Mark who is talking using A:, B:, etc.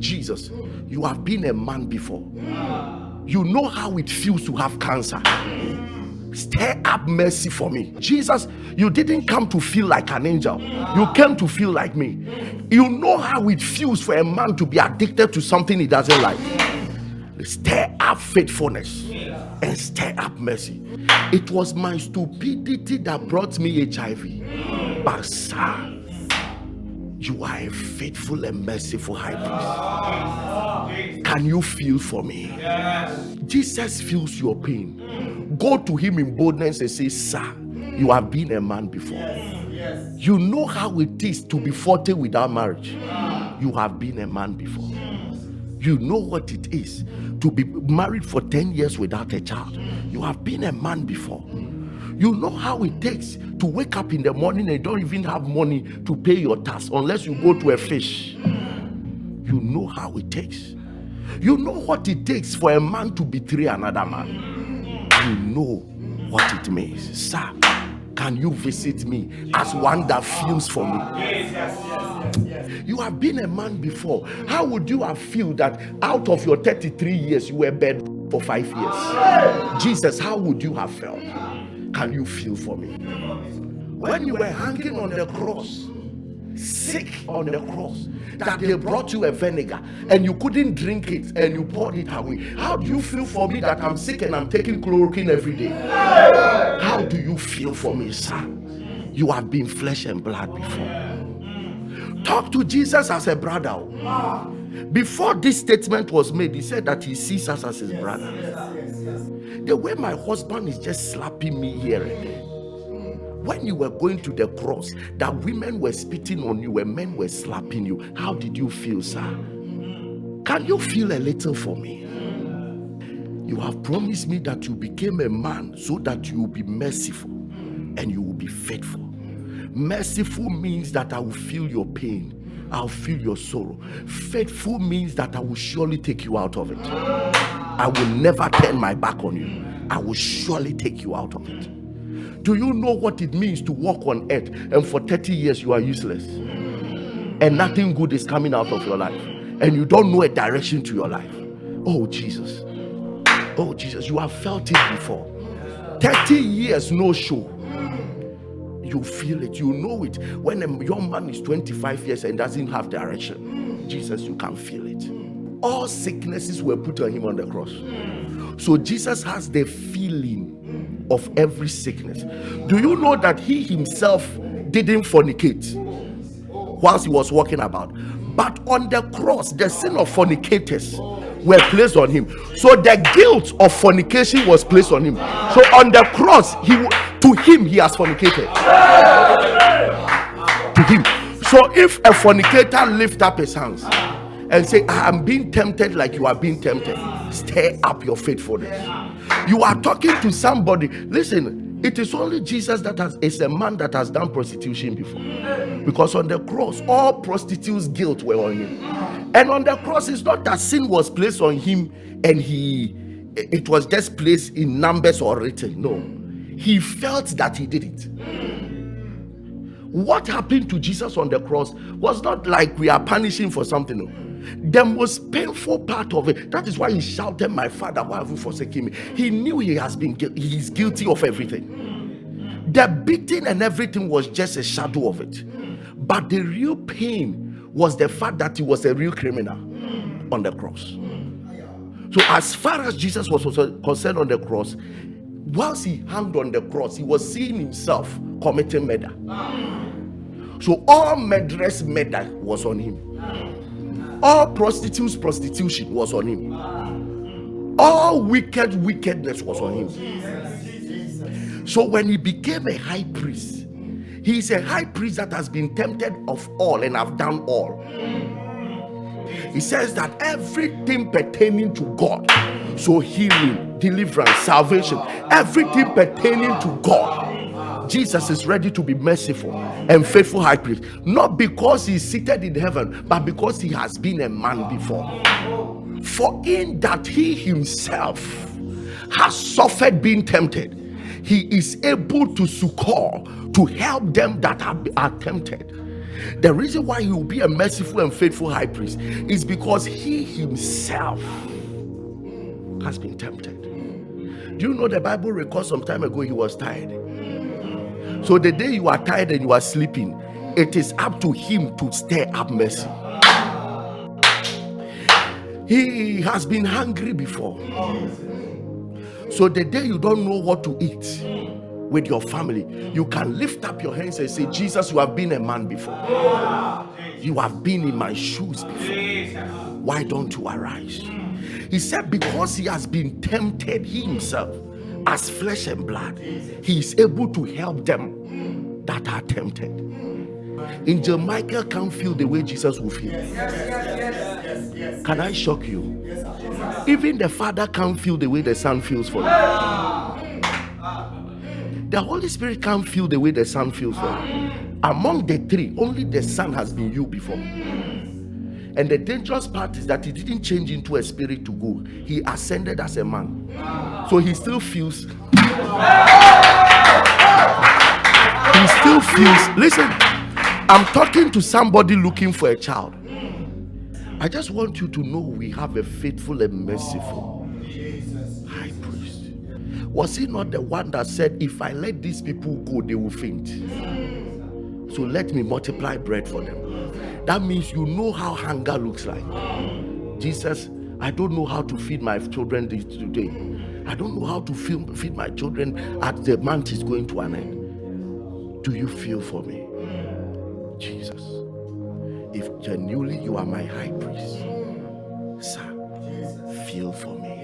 A: Jesus, you have been a man before. You know how it feels to have cancer. Stir up mercy for me. Jesus, you didn't come to feel like an angel. You came to feel like me. You know how it feels for a man to be addicted to something he doesn't like. Stir up faithfulness and stir up mercy. It was my stupidity that brought me HIV. But sir, you are a faithful and merciful high priest. Can you feel for me? Jesus feels your pain. Go to him in boldness and say, sir, you have been a man before. You know how it is to be 40 without marriage. You have been a man before. You know what it is to be married for 10 years without a child. You have been a man before. You know how it takes to wake up in the morning and don't even have money to pay your tax unless you go to a fish. You know how it takes. You know what it takes for a man to betray another man. You know what it means. Sir, can you visit me as one that feels for me? You have been a man before. How would you have felt that out of your 33 years you were bed for 5 years? Jesus, how would you have felt? Can you feel for me? When you were hanging on the cross, sick on the cross, that they brought you a vinegar and you couldn't drink it and you poured it away. How do you feel for me that I'm sick and I'm taking chloroquine every day? How do you feel for me, sir? You have been flesh and blood before. Talk to Jesus as a brother. Before this statement was made, he said that he sees us as his brother. The way my husband is just slapping me here and there. When you were going to the cross, that women were spitting on you and men were slapping you, how did you feel, sir? Can you feel a little for me? You have promised me that you became a man so that you will be merciful and you will be faithful. Merciful means that I will feel your pain. I'll feel your sorrow. Faithful means that I will surely take you out of it. I will never turn my back on you. I will surely take you out of it. Do you know what it means to walk on earth and for 30 years you are useless and nothing good is coming out of your life and you don't know a direction to your life? Oh Jesus, oh Jesus, you have felt it before. 30 years no show. You feel it, you know it. When a young man is 25 years and doesn't have direction, Jesus, you can feel it. All sicknesses were put on him on the cross. So Jesus has the feeling of every sickness. Do you know that he himself didn't fornicate whilst he was walking about? But on the cross, the sin of fornicators were placed on him. So the guilt of fornication was placed on him. So on the cross, to him he has fornicated. To him. So if a fornicator lift up his hands and say, I am being tempted like you are being tempted, stir up your faithfulness. You are talking to somebody. Listen, it is only Jesus that is a man that has done prostitution before. Because on the cross, all prostitutes' guilt were on him. And on the cross, it's not that sin was placed on him and it was just placed in numbers or written. No. He felt that he did it. What happened to Jesus on the cross was not like we are punishing for something. No. The most painful part of it, that is why he shouted, my Father, why have you forsaken me? He knew he is guilty of everything. The beating and everything was just a shadow of it. But the real pain was the fact that he was a real criminal on the cross. So as far as Jesus was concerned on the cross, whilst he hung on the cross, he was seeing himself committing murder. So all murderous murder was on him. All prostitutes' prostitution was on him. All wickedness was on him. So when he became a high priest, he is a high priest that has been tempted of all and have done all. He says that everything pertaining to God, so healing, deliverance, salvation, everything pertaining to God, Jesus is ready to be merciful and faithful high priest, not because he is seated in heaven, but because he has been a man before. For in that he himself has suffered being tempted, he is able to succor, to help them that are tempted. The reason why he will be a merciful and faithful high priest is because he himself has been tempted. Do you know the Bible records some time ago he was tired? So the day you are tired and you are sleeping, it is up to him to stir up mercy. He has been hungry before. So the day you don't know what to eat with your family, you can lift up your hands and say, Jesus, you have been a man before. You have been in my shoes before. Why don't you arise? He said, because he has been tempted himself as flesh and blood, he is able to help them that are tempted. Angel Michael can't feel the way Jesus will feel. Can I shock you? Even the Father can't feel the way the Son feels for you. The Holy Spirit can't feel the way the Son feels for you. Among the three, only the Son has been you before. And the dangerous part is that he didn't change into a spirit to go. He ascended as a man. So he still feels. He still feels. Listen, I'm talking to somebody looking for a child. I just want you to know we have a faithful and merciful high priest. Was he not the one that said, if I let these people go, they will faint? So let me multiply bread for them. That means you know how hunger looks like. Jesus, I don't know how to feed my children today. I don't know how to feed my children at the month is going to an end. Do you feel for me? Jesus, if genuinely you are my high priest, sir, feel for me.